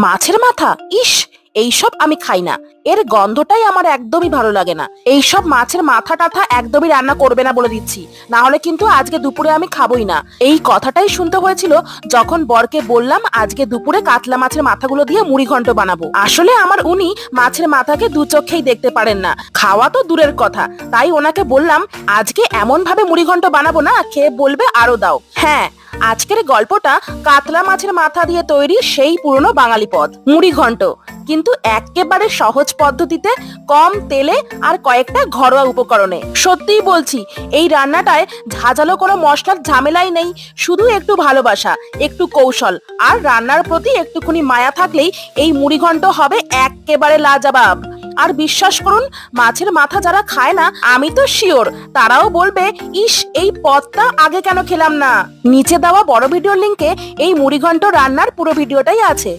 মাছের মাথা, ইস! এইসব আমি খাই না। এর গন্ধটাই আমার একদমই ভালো লাগে না। এইসব মাছের মাথা টাথা একদমই রান্না করবে না বলে দিচ্ছি, না হলে কিন্তু আজকে দুপুরে আমি খাবোই না। এই কথাটাই শুনতে হয়েছিল যখন বরকে বললাম আজকে দুপুরে কাতলা মাছের মাথাগুলো দিয়ে মুড়ি ঘন্ট বানাবো। আসলে আমার উনি মাছের মাথাকে দু চোখেই দেখতে পারেন না, খাওয়া তো দূরের কথা। তাই ওনাকে বললাম আজকে এমন ভাবে মুড়ি ঘন্ট বানাবো না খেয়ে বলবে আরো দাও। হ্যাঁ, আজকের গল্পটা কাতলা মাছের মাথা দিয়ে তৈরি সেই পুরনো বাঙালি পদ মুড়ি ঘন্ট, কিন্তু একেবারে সহজ পদ্ধতিতে, কম তেলে আর কয়েকটা ঘরোয়া উপকরণে। সত্যিই বলছি, এই রান্নাটায় ঝাঁঝালো কোনো মশলার ঝামেলাই নেই। শুধু একটু ভালোবাসা, একটু কৌশল আর রান্নার প্রতি একটুখানি মায়া থাকলেই এই মুড়ি ঘন্ট হবে একেবারে লাজবাব। আর বিশ্বাস করুন, মাছের মাথা যারা খায় না, আমি তো শিওর তারাও বলবে ইস, এই পদটা আগে কেন খেলাম না। নিচে দেওয়া বড় ভিডিওর লিংকে এই মুড়ি ঘন্ট রান্নার পুরো ভিডিওটাই আছে।